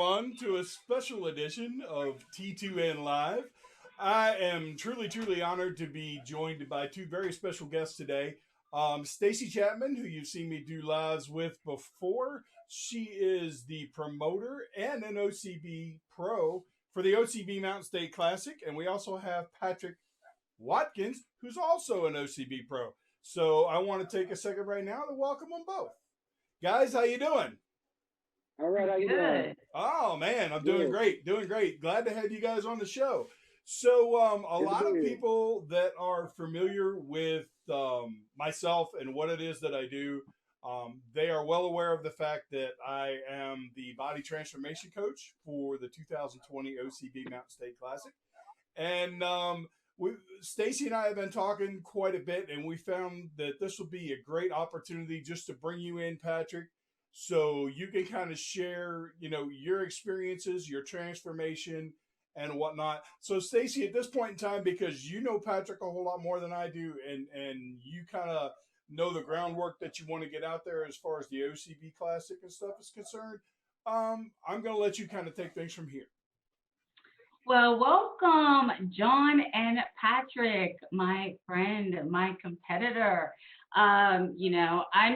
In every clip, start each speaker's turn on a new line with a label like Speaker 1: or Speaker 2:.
Speaker 1: everyone, to a special edition of T2N Live. I am truly, truly honored to be joined by two very special guests today. Stacey Chatman, who you've seen me do lives with before. She is the promoter and an OCB Pro for the OCB Mountain State Classic. And we also have Patrick Watkins, who's also an OCB Pro. So I want to take a second right now to welcome them both. Guys, how you doing?
Speaker 2: All right, how you doing?
Speaker 1: Oh man, I'm doing great, doing great. Glad to have you guys on the show. So a lot of people that are familiar with myself and what it is that I do, they are well aware of the fact that I am the body transformation coach for the 2020 OCB Mountain State Classic. And Stacey and I have been talking quite a bit, and we found that this will be a great opportunity just to bring you in, Patrick, so you can kind of share, your experiences, your transformation, and whatnot. So, Stacey, at this point in time, because you know Patrick a whole lot more than I do, and you kind of know the groundwork that you want to get out there as far as the OCB Classic and stuff is concerned, I'm going to let you kind of take things from here.
Speaker 3: Well, welcome, John and Patrick, my friend, my competitor. I'm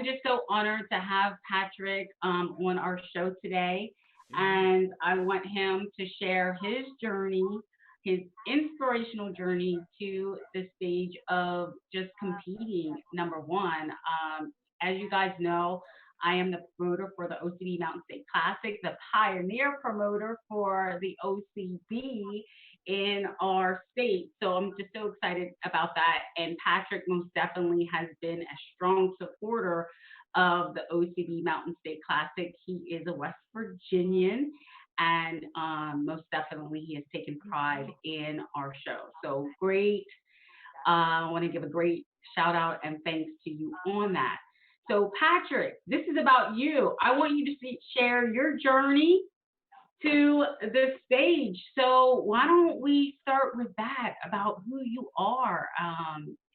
Speaker 3: just so honored to have Patrick on our show today, and I want him to share his journey, his inspirational journey to the stage of just competing, number one. As you guys know, I am the promoter for the OCB Mountain State Classic, the pioneer promoter for the OCB in our state. So I'm just so excited about that. And Patrick most definitely has been a strong supporter of the OCB Mountain State Classic. He is a West Virginian, and most definitely he has taken pride in our show. So great. I want to give a great shout out and thanks to you on that. So Patrick, this is about you. I want you to share your journey to the stage. So why don't we start with that, about who you are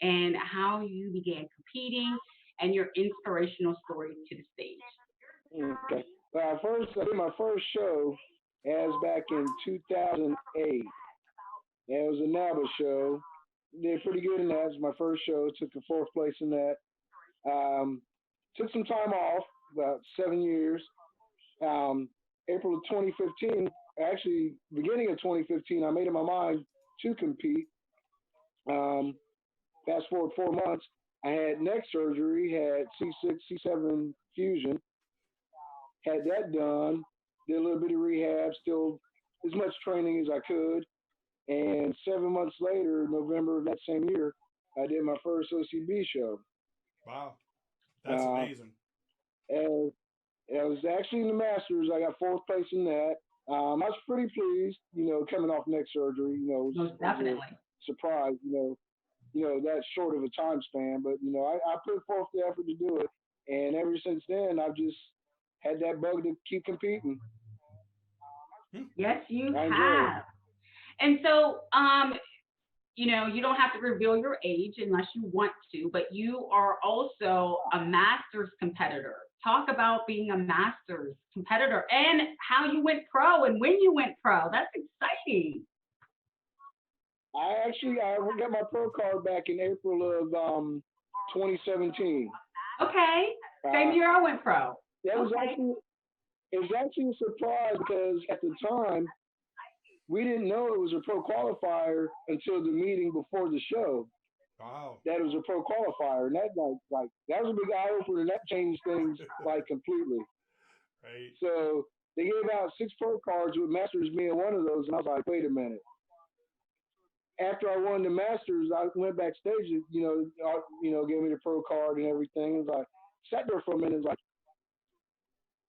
Speaker 3: and how you began competing and your inspirational story to the stage.
Speaker 2: Okay. I did my first show as back in 2008. It was a NABA show. Did pretty good in that. It was my first show. Took the fourth place in that. Took some time off, about 7 years. April of 2015, actually beginning of 2015, I made up my mind to compete. Fast forward 4 months, I had neck surgery, had C6, C7 fusion, had that done, did a little bit of rehab, still as much training as I could. And 7 months later, November of that same year, I did my first OCB show.
Speaker 1: Wow. That's amazing.
Speaker 2: And I was actually in the Masters. I got fourth place in that. I was pretty pleased, coming off neck surgery.
Speaker 3: Most definitely.
Speaker 2: Was a surprise, that short of a time span. But, I put forth the effort to do it. And ever since then, I've just had that bug to keep competing.
Speaker 3: Yes, you have. And so, you don't have to reveal your age unless you want to, but you are also a Masters competitor. Talk about being a Masters competitor and how you went pro and when you went pro. That's exciting.
Speaker 2: I got my pro card back in April of 2017.
Speaker 3: Okay. Same year I went pro.
Speaker 2: It was actually a surprise because at the time, we didn't know it was a pro qualifier until the meeting before the show.
Speaker 1: Wow.
Speaker 2: That it was a pro qualifier, and that that was a big eye opener, and that changed things completely.
Speaker 1: Right.
Speaker 2: So they gave out 6 pro cards with Masters being one of those, and I was like, wait a minute. After I won the Masters, I went backstage, gave me the pro card and everything. And sat there for a minute,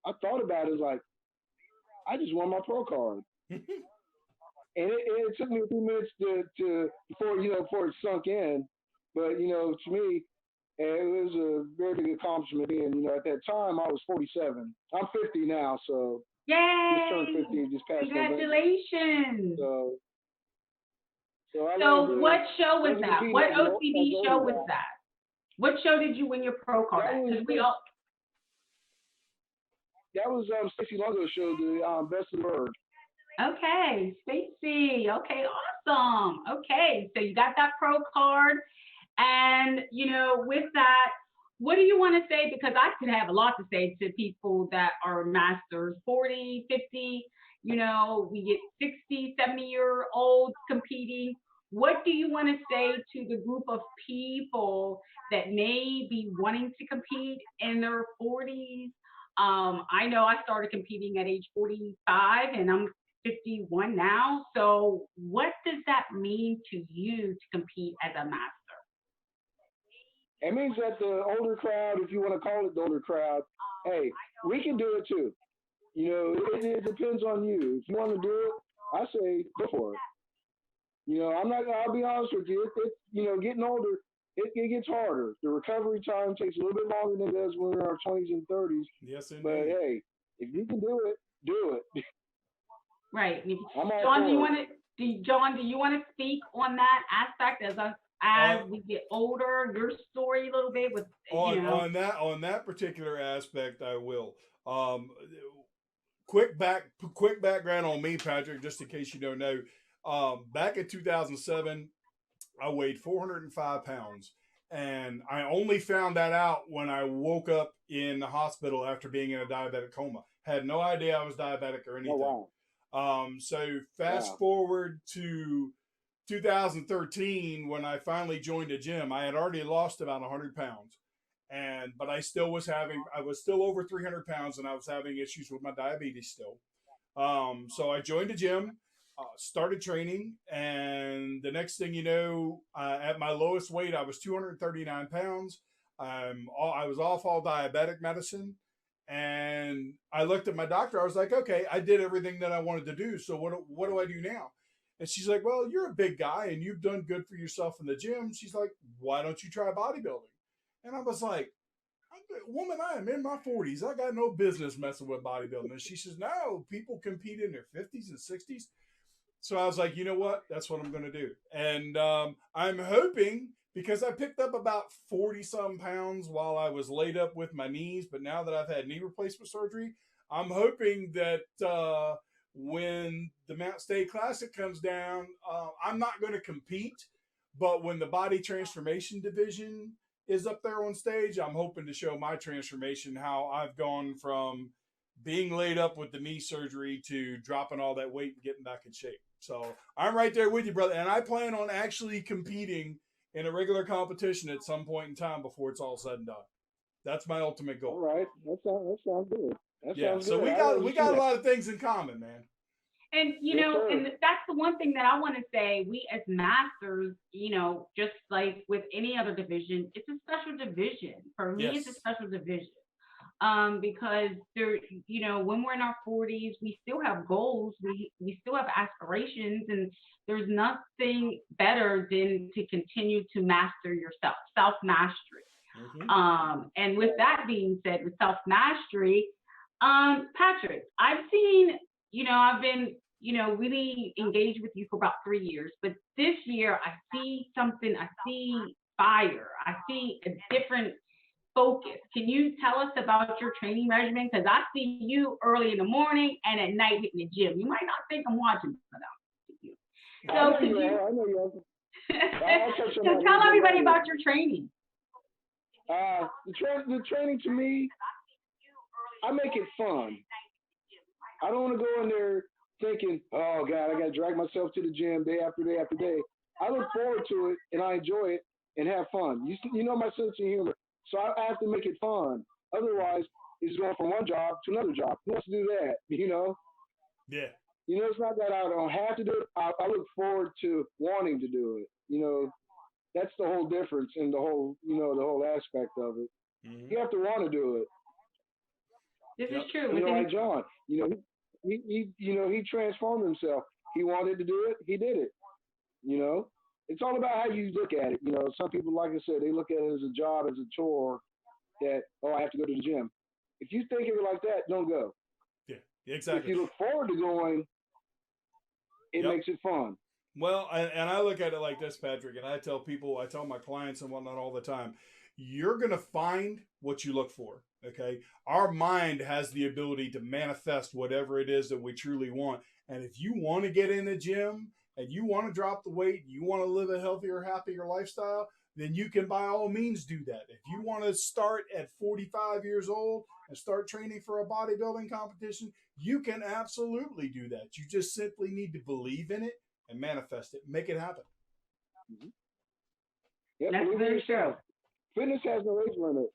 Speaker 2: I thought about it, I just won my pro card. And it took me a few minutes before it sunk in. But, to me, it was a very big accomplishment. And, at that time, I was 47. I'm 50 now, so.
Speaker 3: Yay!
Speaker 2: Just turned 50 just past
Speaker 3: Congratulations!
Speaker 2: So
Speaker 3: what show was that? What OCB show was that? What show did you win your pro card at? Because
Speaker 2: That was Stacey Longo's show, the Best of the Bird.
Speaker 3: Okay, Stacey. Okay, awesome. Okay, so you got that pro card. And, with that, what do you want to say? Because I could have a lot to say to people that are masters, 40, 50, we get 60, 70-year-olds competing. What do you want to say to the group of people that may be wanting to compete in their 40s? I know I started competing at age 45 and I'm 51 now. So what does that mean to you to compete as a master?
Speaker 2: It means that the older crowd, if you want to call it the older crowd, hey, we can do it too. It depends on you. If you want to do it, I say go for it. I'll be honest with you. Getting older, it gets harder. The recovery time takes a little bit longer than it does when we're in our 20s and 30s.
Speaker 1: Yes, indeed.
Speaker 2: But hey, if you can do it, do it.
Speaker 3: Right. John, do you want to speak on that aspect as we get older? Your story a little bit with
Speaker 1: on that particular aspect, I will. Quick background on me, Patrick, just in case you don't know. Back in 2007, I weighed 405 pounds, and I only found that out when I woke up in the hospital after being in a diabetic coma. Had no idea I was diabetic or anything.
Speaker 2: Oh, wow.
Speaker 1: So fast forward to 2013, when I finally joined a gym. I had already lost about 100 pounds, but I was still over 300 pounds, and I was having issues with my diabetes still. So I joined a gym, started training, and the next thing you know, at my lowest weight, I was 239 pounds. I was off all diabetic medicine. And I looked at my doctor. I was like, okay, I did everything that I wanted to do. So what do I do now? And she's like, well, you're a big guy and you've done good for yourself in the gym. She's like, why don't you try bodybuilding? And I was like, woman, I am in my 40s. I got no business messing with bodybuilding. And she says, no, people compete in their 50s and 60s. So I was like, you know what? That's what I'm going to do. And I'm hoping, because I picked up about 40-some pounds while I was laid up with my knees, but now that I've had knee replacement surgery, I'm hoping that when the Mountain State Classic comes down, I'm not going to compete, but when the body transformation division is up there on stage, I'm hoping to show my transformation, how I've gone from being laid up with the knee surgery to dropping all that weight and getting back in shape. So I'm right there with you, brother. And I plan on actually competing in a regular competition at some point in time before it's all said and done. That's my ultimate goal.
Speaker 2: All right. That sounds good.
Speaker 1: So we got a lot of things in common, man.
Speaker 3: And, and that's the one thing that I want to say. We as masters, just like with any other division, it's a special division. For me, It's a special division. Because there, when we're in our 40s, we still have goals, we still have aspirations, and there's nothing better than to continue to master yourself, self-mastery. Mm-hmm. And with that being said, with self-mastery, Patrick, I've seen, I've been, really engaged with you for about 3 years, but this year I see something, I see fire, I see a different focus. Can you tell us about your training regimen? Because I see you early in the morning and at night hitting the gym. You might not think I'm watching, but I'm watching you.
Speaker 2: I know you.
Speaker 3: So tell everybody about your training.
Speaker 2: The training to me, I make it fun. I don't want to go in there thinking, oh God, I got to drag myself to the gym day after day after day. I look forward to it and I enjoy it and have fun. You know my sense of humor. So I have to make it fun. Otherwise, it's going from one job to another job. Who wants to do that?
Speaker 1: Yeah.
Speaker 2: It's not that I don't have to do it. I look forward to wanting to do it. That's the whole difference in the whole, the whole aspect of it. Mm-hmm. You have to want to do it.
Speaker 3: This is true.
Speaker 2: Like John, he transformed himself. He wanted to do it. He did it. It's all about how you look at it. Some people, like I said, they look at it as a job, as a chore that, I have to go to the gym. If you think of it like that, don't go.
Speaker 1: Yeah, exactly.
Speaker 2: If you look forward to going, it makes it fun.
Speaker 1: Well, and I look at it like this, Patrick, and I tell my clients and whatnot all the time, you're going to find what you look for. Okay. Our mind has the ability to manifest whatever it is that we truly want. And if you want to get in the gym and you want to drop the weight, you want to live a healthier, happier lifestyle, then you can by all means do that. If you want to start at 45 years old and start training for a bodybuilding competition, you can absolutely do that. You just simply need to believe in it and manifest it, make it happen.
Speaker 2: Mm-hmm. Yep,
Speaker 3: That's very true.
Speaker 2: Fitness has no age limit.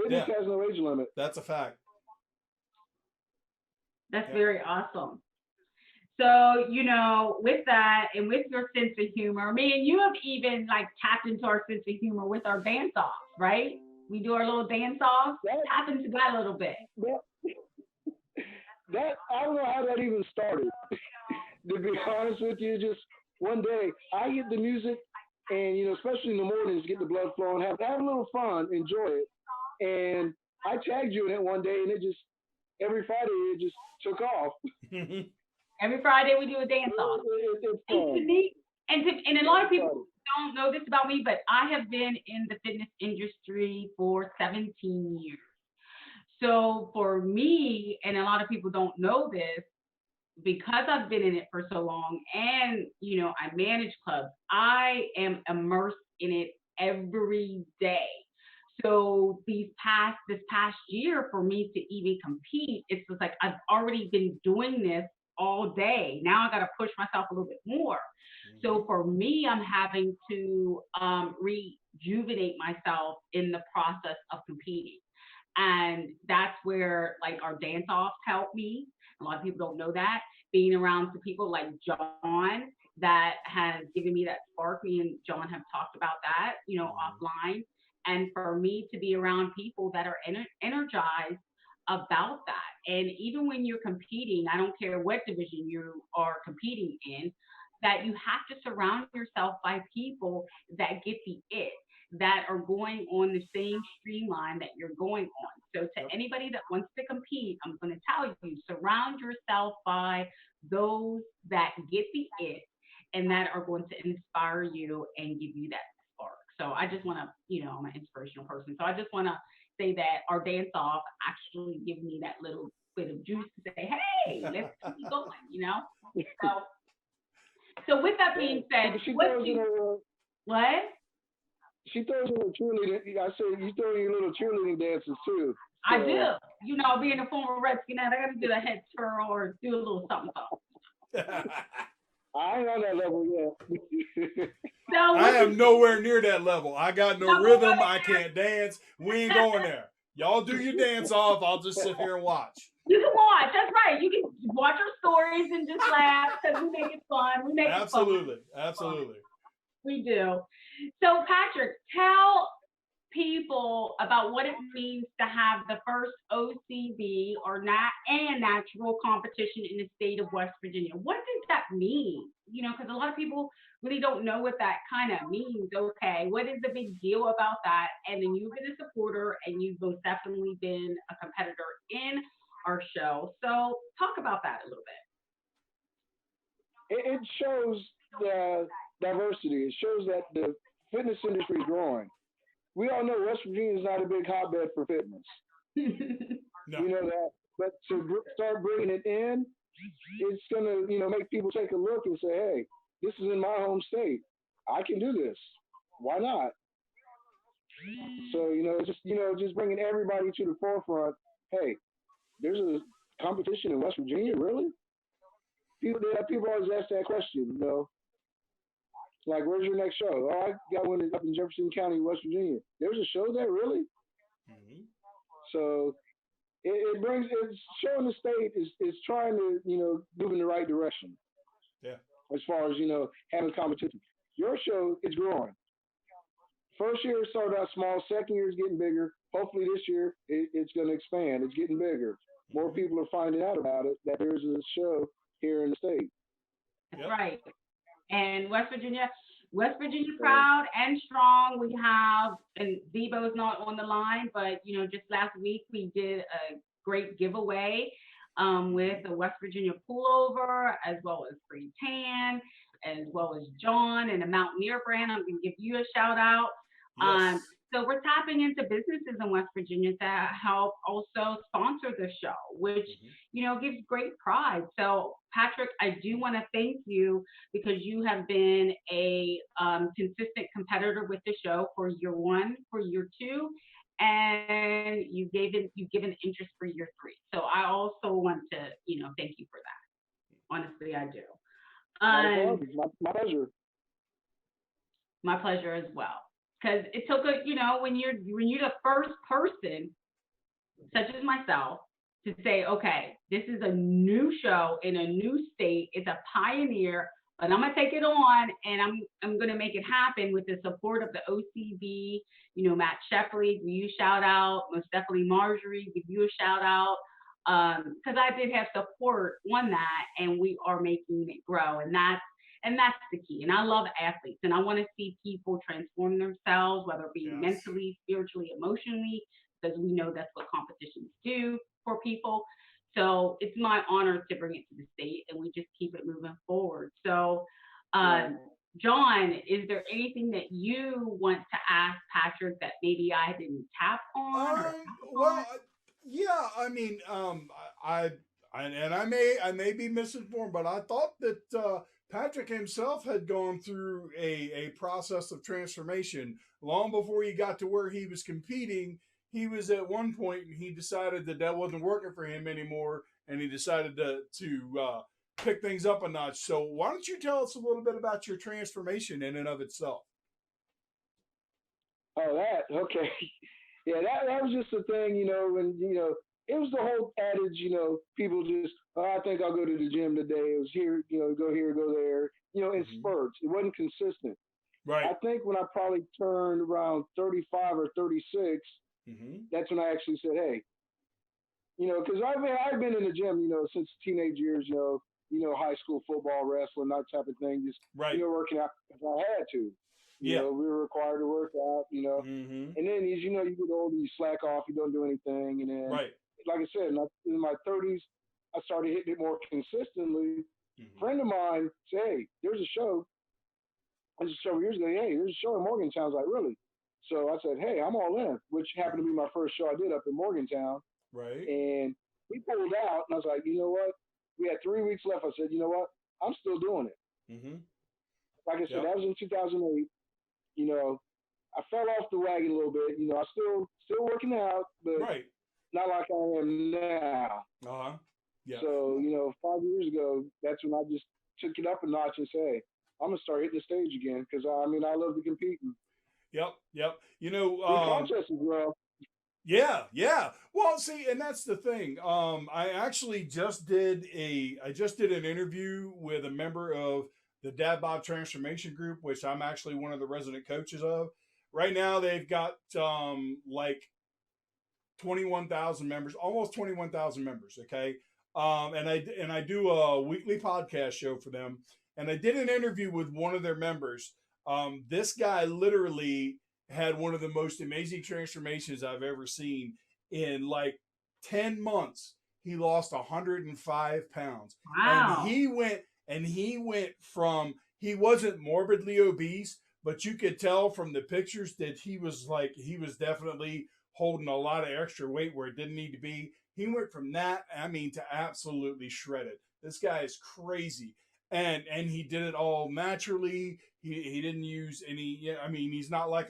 Speaker 2: Fitness has no age limit.
Speaker 1: That's a fact.
Speaker 3: That's very awesome. So, you know, with that and with your sense of humor, me and you have even like tapped into our sense of humor with our dance offs, right? We do our little dance offs, tap into that a little bit.
Speaker 2: That I don't know how that even started. To be honest with you, just one day I get the music, and you know, especially in the mornings, get the blood flowing, have a little fun, enjoy it. And I tagged you in it one day, and it just every Friday it just took off.
Speaker 3: Every Friday we do a dance off. And a lot of people don't know this about me, but I have been in the fitness industry for 17 years. So for me, and a lot of people don't know this, because I've been in it for so long, and you know, I manage clubs, I am immersed in it every day. So this past year for me to even compete, it's just like I've already been doing this all day. Now I got to push myself a little bit more. So for me, I'm having to rejuvenate myself in the process of competing. And that's where like our dance offs help me. A lot of people don't know that. Being around some people like John that has given me that spark. Me and John have talked about that, you know, offline. And for me to be around people that are energized about that. And even when you're competing, I don't care what division you are competing in, that you have to surround yourself by people that get the it, that are going on the same streamline that you're going on. So to anybody that wants to compete, I'm going to tell you, surround yourself by those that get the it and that are going to inspire you and give you that spark. So I just want to, you know, I'm an inspirational person. So I just want to say that our dance off actually give me that little bit of juice to say, hey, let's keep going, you know? So with that being said, what?
Speaker 2: She throws in a cheerleading. I say you throw in your little cheerleading dances too.
Speaker 3: So. I do. You know, being a former Redskin, I got to do a head twirl or do a little something.
Speaker 2: I ain't on that level yet.
Speaker 1: No, I am nowhere near that level. I got no rhythm. I can't dance. We ain't going there. Y'all do your dance off. I'll just sit here and watch.
Speaker 3: You can watch. That's right. You can watch our stories and just laugh because we make it fun. We make it fun.
Speaker 1: Absolutely.
Speaker 3: We do. So, Patrick, tell people about what it means to have the first OCB or natural competition in the state of West Virginia. What does that mean? You know, because a lot of people really don't know what that kind of means. Okay, what is the big deal about that? And then you've been a supporter and you've most definitely been a competitor in our show. So talk about that a little
Speaker 2: bit. It shows the diversity. It shows that the fitness industry is growing. We all know West Virginia is not a big hotbed for fitness.
Speaker 1: No.
Speaker 2: You know that. But to start bringing it in, it's going to, you know, make people take a look and say, hey, this is in my home state. I can do this. Why not? So, just bringing everybody to the forefront. Hey, there's a competition in West Virginia, really? People always ask that question, you know. Like, where's your next show? Oh, I got one up in Jefferson County, West Virginia. There's a show there, really? Mm-hmm. So it's showing the state is trying to, you know, move in the right direction.
Speaker 1: Yeah.
Speaker 2: As far as, you know, having competition. Your show is growing. First year started out small. Second year is getting bigger. Hopefully this year it's going to expand. It's getting bigger. More people are finding out about it, that there's a show here in the state.
Speaker 3: That's right. And West Virginia proud and strong. We have, and Debo's not on the line, but, you know, just last week we did a great giveaway with a West Virginia pullover, as well as free tan, as well as John and a Mountaineer brand. I'm going to give you a shout out.
Speaker 1: Yes.
Speaker 3: So we're tapping into businesses in West Virginia to help also sponsor the show, which, gives great pride. So Patrick, I do want to thank you because you have been a consistent competitor with the show for year one, for year two, and you've given interest for year three. So I also want to, thank you for that. Honestly, I do.
Speaker 2: My pleasure.
Speaker 3: My pleasure as well. Because it took when you're the first person, such as myself, to say, okay, this is a new show in a new state. It's a pioneer, but I'm gonna take it on and I'm gonna make it happen with the support of the OCB. Matt Shepley, give you a shout out. Most definitely Marjorie, give you a shout out. Because I did have support on that, and we are making it grow, and that's the key. And I love athletes, and I want to see people transform themselves, whether it be mentally, spiritually, emotionally, because we know that's what competitions do for people. So it's my honor to bring it to the state, and we just keep it moving forward. So, John, is there anything that you want to ask Patrick that maybe I didn't tap on?
Speaker 1: Yeah, I mean, I may be misinformed, but I thought that Patrick himself had gone through a process of transformation long before he got to where he was competing. He was at one point and he decided that wasn't working for him anymore, and he decided to pick things up a notch. So why don't you tell us a little bit about your transformation in and of itself?
Speaker 2: Oh, that okay. Yeah, that was just the thing, when it was the whole adage, people just, I think I'll go to the gym today. It was here, go here, go there, in spurts. It wasn't consistent.
Speaker 1: Right.
Speaker 2: I think when I probably turned around 35 or 36, that's when I actually said, hey, because I've been in the gym, since teenage years, high school football, wrestling, that type of thing, just, working out because I had to. We were required to work out, and then as you get older, you slack off, you don't do anything, and then, like I said, in my 30s, I started hitting it more consistently. A friend of mine said, hey, there's a show. This was several years ago. Hey, there's a show in Morgantown. I was like, really? So I said, hey, I'm all in, which happened to be my first show I did up in Morgantown.
Speaker 1: Right.
Speaker 2: And we pulled out, and I was like, you know what? We had 3 weeks left. I said, you know what? I'm still doing it. Like I said, that was in 2008. I fell off the wagon a little bit. I still working out, but not like I am now.
Speaker 1: Yeah.
Speaker 2: So, 5 years ago, that's when I just took it up a notch and say, I'm gonna start hitting the stage again because I love to competing.
Speaker 1: Yep.
Speaker 2: Contests as well.
Speaker 1: Yeah. Well, see, and that's the thing. I actually just did an interview with a member of the Dad Bod Transformation Group, which I'm actually one of the resident coaches of. Right now, they've got like 21,000 members, almost 21,000 members. Okay, and I do a weekly podcast show for them, and I did an interview with one of their members. This guy literally had one of the most amazing transformations I've ever seen. In like 10 months, he lost 105 pounds.
Speaker 3: Wow.
Speaker 1: And he went from, he wasn't morbidly obese, but you could tell from the pictures that he was definitely holding a lot of extra weight where it didn't need to be. He went from that, to absolutely shredded. This guy is crazy. And he did it all naturally. He didn't use any, he's not like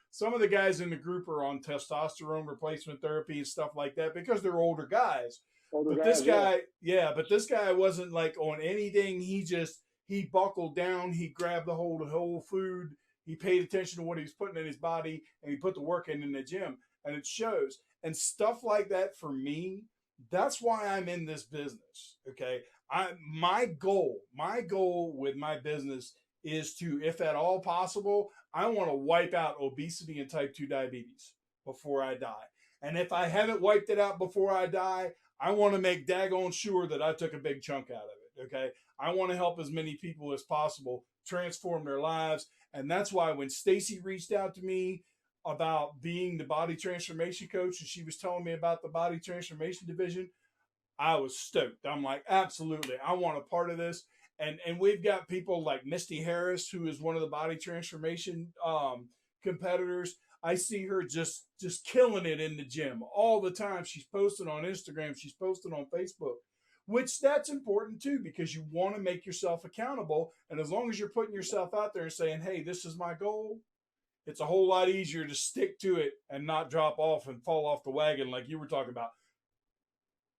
Speaker 1: some of the guys in the group are on testosterone replacement therapy and stuff like that because they're older guys. But this guy wasn't like on anything. He buckled down. He grabbed the whole food. He paid attention to what he was putting in his body, and he put the work in the gym, and it shows. And stuff like that for me, that's why I'm in this business. Okay. My goal with my business is to, if at all possible, I want to wipe out obesity and type 2 diabetes before I die. And if I haven't wiped it out before I die, I want to make daggone sure that I took a big chunk out of it. Okay. I want to help as many people as possible transform their lives. And that's why when Stacey reached out to me about being the body transformation coach, and she was telling me about the body transformation division, I was stoked. I'm like, absolutely, I want a part of this. And we've got people like Misty Harris, who is one of the body transformation competitors. I see her just killing it in the gym all the time. She's posting on Instagram, she's posting on Facebook, which that's important too, because you want to make yourself accountable. And as long as you're putting yourself out there and saying, hey, this is my goal, it's a whole lot easier to stick to it and not drop off and fall off the wagon like you were talking about.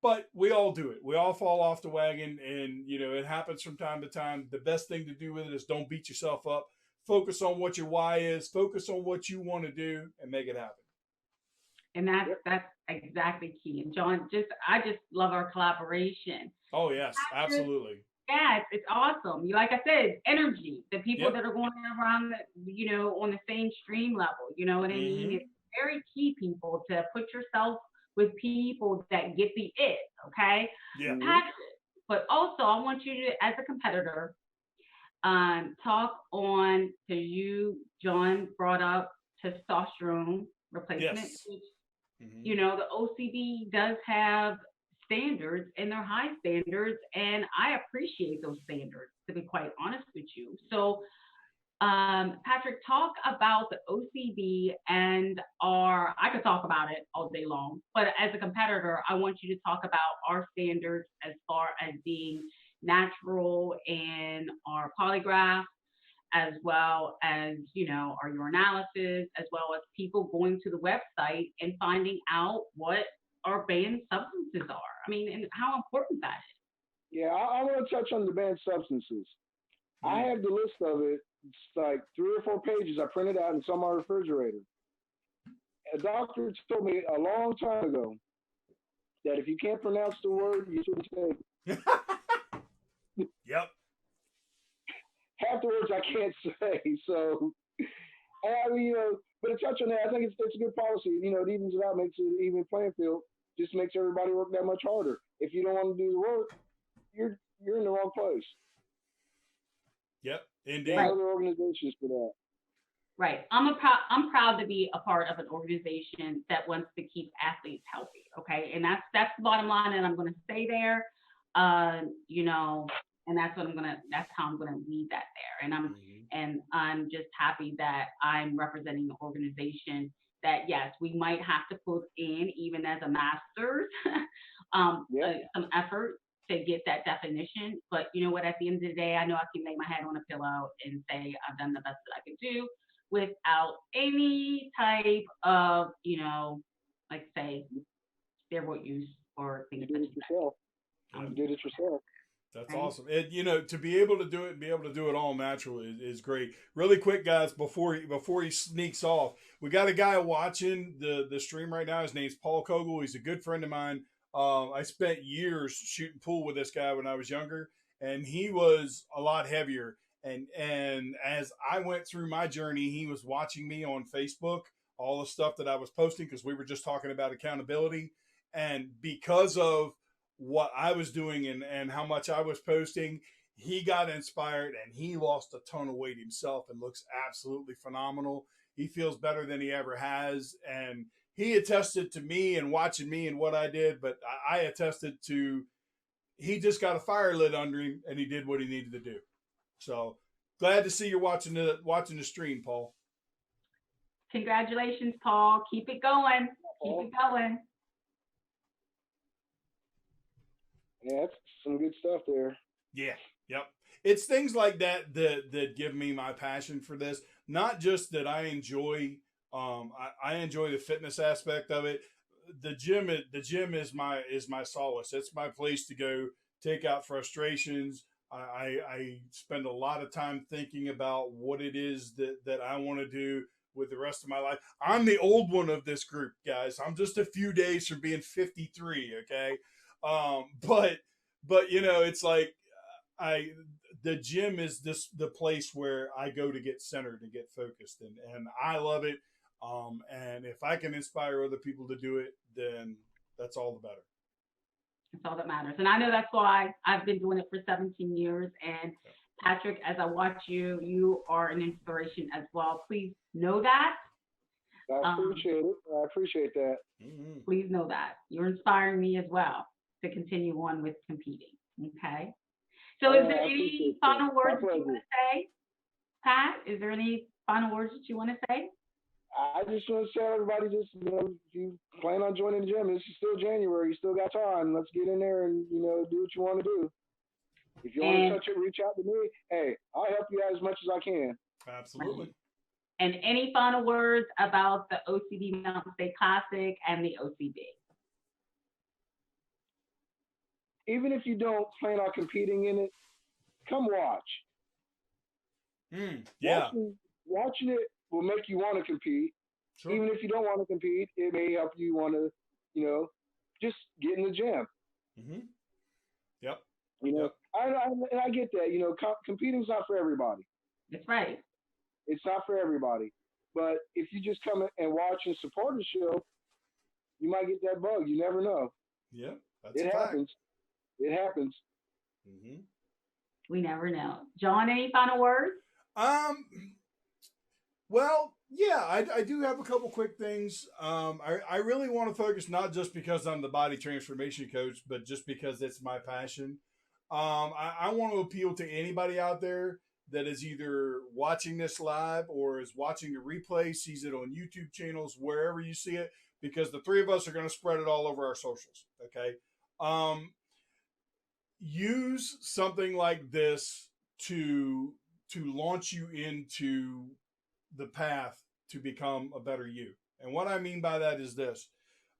Speaker 1: But we all do it. We all fall off the wagon, and it happens from time to time. The best thing to do with it is don't beat yourself up. Focus on what your why is. Focus on what you want to do, and make it happen.
Speaker 3: And that's exactly key. And John, I just love our collaboration.
Speaker 1: Oh yes, absolutely.
Speaker 3: Yeah, it's awesome. Like I said, energy. The people that are going around, on the same stream level. You know what I mean? It's very key, people, to put yourself with people that get the it, okay?
Speaker 1: Yeah.
Speaker 3: Patrick, but also I want you to, as a competitor, talk on, because John, brought up testosterone replacement, which, the OCB does have standards, and they're high standards, and I appreciate those standards, to be quite honest with you. So, Patrick, talk about the OCB and I could talk about it all day long, but as a competitor, I want you to talk about our standards as far as being natural in our polygraph, as well as, our urinalysis, as well as people going to the website and finding out what our banned substances are. I mean, and how important that is.
Speaker 2: Yeah, I want to touch on the banned substances. I have the list of it. It's like 3 or 4 pages. I printed out and it's on my refrigerator. A doctor told me a long time ago that if you can't pronounce the word, you shouldn't say it.
Speaker 1: Yep.
Speaker 2: Half the words I can't say. So, but to touch on that, I think it's a good policy. It evens it out, makes it an even playing field. Just makes everybody work that much harder. If you don't want to do the work, you're in the wrong place.
Speaker 1: Yep, indeed.
Speaker 2: There are other organizations for that.
Speaker 3: Right. I'm proud to be a part of an organization that wants to keep athletes healthy. Okay, and that's the bottom line, and I'm going to stay there. And that's how I'm gonna lead that there. And I'm just happy that I'm representing an organization that, yes, we might have to put in, even as a master's, some effort to get that definition. But you know what? At the end of the day, I know I can lay my head on a pillow and say I've done the best that I could do without any type of, like say, steroid use or things
Speaker 2: you did it yourself. You did it yourself.
Speaker 1: That's awesome. To be able to do it and be able to do it all natural is great. Really quick, guys, before he sneaks off, we got a guy watching the stream right now. His name's Paul Kogel. He's a good friend of mine. I spent years shooting pool with this guy when I was younger, and he was a lot heavier. And as I went through my journey, he was watching me on Facebook, all the stuff that I was posting, because we were just talking about accountability. And because of what I was doing and how much I was posting, he got inspired and he lost a ton of weight himself and looks absolutely phenomenal. He feels better than he ever has. And he attested to me and watching me and what I did, but I attested to, he just got a fire lit under him and he did what he needed to do. So glad to see you're watching the stream, Paul.
Speaker 3: Congratulations, Paul. Keep it going. Keep it going.
Speaker 2: Yeah, that's some good stuff there.
Speaker 1: Yeah, yep. It's things like that give me my passion for this. Not just that I enjoy, I enjoy the fitness aspect of it. The gym is my solace. It's my place to go take out frustrations. I spend a lot of time thinking about what it is that I want to do with the rest of my life. I'm the old one of this group, guys. I'm just a few days from being 53. Okay. But it's like the gym is the place where I go to get centered and get focused, and I love it. And if I can inspire other people to do it, then that's all the better.
Speaker 3: That's all that matters. And I know that's why I've been doing it for 17 years. And Patrick, as I watch you, you are an inspiration as well. Please know that.
Speaker 2: I appreciate it. I appreciate that.
Speaker 1: Mm-hmm.
Speaker 3: Please know that. You're inspiring me as well to continue on with competing. Okay. So is there any final words that you want to say, Pat? Is there any final words that you want to say?
Speaker 2: I just want to tell everybody, just, if you plan on joining the gym, it's still January. You still got time. Let's get in there and, do what you want to do. If you want to touch it, reach out to me. Hey, I'll help you out as much as I can.
Speaker 1: Absolutely.
Speaker 3: And any final words about the OCB Mountain State Classic and the OCB?
Speaker 2: Even if you don't plan on competing in it, come watch.
Speaker 1: Yeah.
Speaker 2: Watching it will make you want to compete. Sure. Even if you don't want to compete, it may help you want to, just get in the gym.
Speaker 1: Mm-hmm. Yep.
Speaker 2: Yep. I get that. Competing's not for everybody.
Speaker 3: That's right.
Speaker 2: It's not for everybody. But if you just come and watch and support the show, you might get that bug. You never know.
Speaker 1: Yeah,
Speaker 2: it happens. It happens.
Speaker 1: Mm-hmm.
Speaker 3: We never know. John, any final words?
Speaker 1: Well, yeah, I do have a couple quick things. I really want to focus, not just because I'm the body transformation coach, but just because it's my passion. I want to appeal to anybody out there that is either watching this live or is watching the replay, sees it on YouTube channels, wherever you see it, because the three of us are going to spread it all over our socials. Okay. Use something like this to launch you into the path to become a better you. And what I mean by that is this.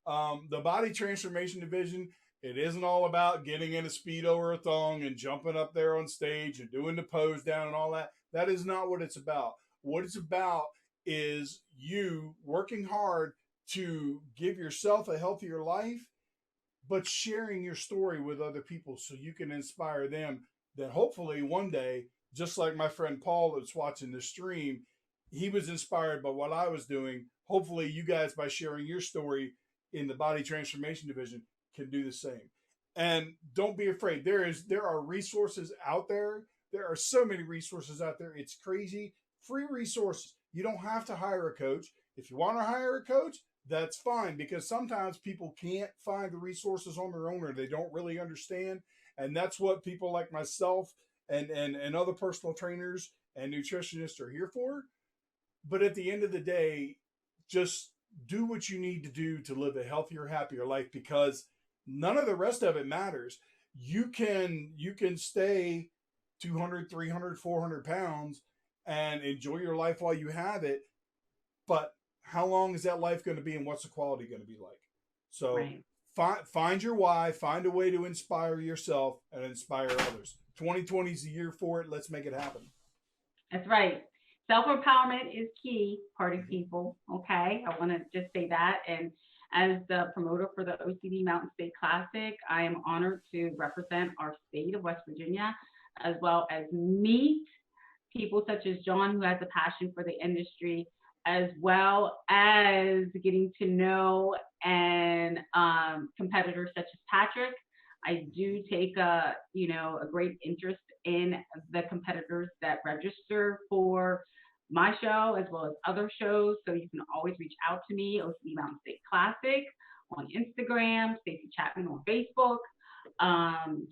Speaker 1: The body transformation division, it isn't all about getting in a Speedo or a thong and jumping up there on stage and doing the pose down and all that. That is not what it's about. What it's about is you working hard to give yourself a healthier life, but sharing your story with other people so you can inspire them that hopefully one day, just like my friend Paul that's watching the stream, he was inspired by what I was doing. Hopefully you guys, by sharing your story in the body transformation division, can do the same. And don't be afraid. There are resources out there. There are so many resources out there. It's crazy. Free resources. You don't have to hire a coach. If you want to hire a coach, that's fine, because sometimes people can't find the resources on their own or they don't really understand. And that's what people like myself and other personal trainers and nutritionists are here for. But at the end of the day, just do what you need to do to live a healthier, happier life, because none of the rest of it matters. You can stay 200, 300, 400 pounds and enjoy your life while you have it. But how long is that life going to be, and what's the quality going to be like? So find your why, find a way to inspire yourself and inspire others. 2020 is the year for it. Let's make it happen.
Speaker 3: That's right. Self-empowerment is key, party people. Okay. I want to just say that. And as the promoter for the OCB Mountain State Classic, I am honored to represent our state of West Virginia, as well as meet people such as John, who has a passion for the industry, as well as getting to know and competitors such as Patrick. I do take a great interest in the competitors that register for my show as well as other shows. So you can always reach out to me, OCB Mountain State Classic on Instagram, Stacey Chatman on Facebook.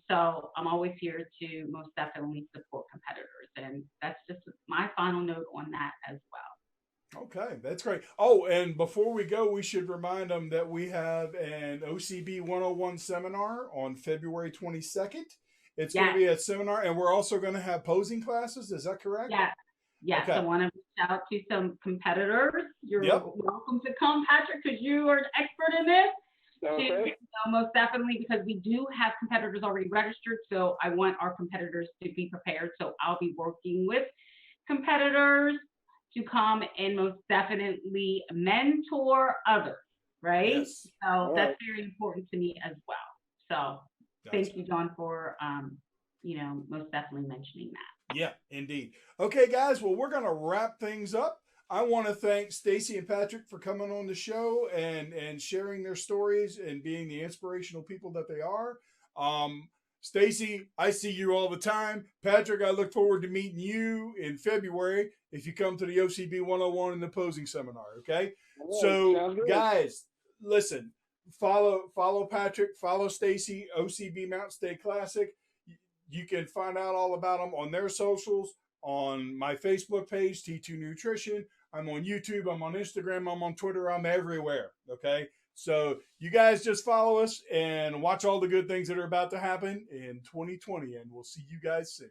Speaker 3: So I'm always here to most definitely support competitors. And that's just my final note on that as well.
Speaker 1: Okay, that's great. Oh, and before we go, we should remind them that we have an OCB 101 seminar on February 22nd. It's going to be a seminar, and we're also going to have posing classes. Is that correct?
Speaker 3: Yeah. Yes, okay. I want to reach out to some competitors. You're welcome to come, Patrick, because you are an expert in this.
Speaker 2: Okay.
Speaker 3: Most definitely, because we do have competitors already registered, so I want our competitors to be prepared. So I'll be working with competitors to come and most definitely mentor others, right?
Speaker 1: Yes.
Speaker 3: So that's very important to me as well. So thank you, John, for most definitely mentioning that.
Speaker 1: Yeah, indeed. Okay, guys, well, we're going to wrap things up. I want to thank Stacey and Patrick for coming on the show and sharing their stories and being the inspirational people that they are. Stacey, I see you all the time. Patrick, I look forward to meeting you in February if you come to the OCB 101 and the posing seminar, okay? So, guys, listen, follow Patrick, follow Stacey, OCB Mountain State Classic. You can find out all about them on their socials, on my Facebook page, T2 Nutrition, I'm on YouTube. I'm on Instagram. I'm on Twitter. I'm everywhere. Okay. So you guys just follow us and watch all the good things that are about to happen in 2020, and we'll see you guys soon.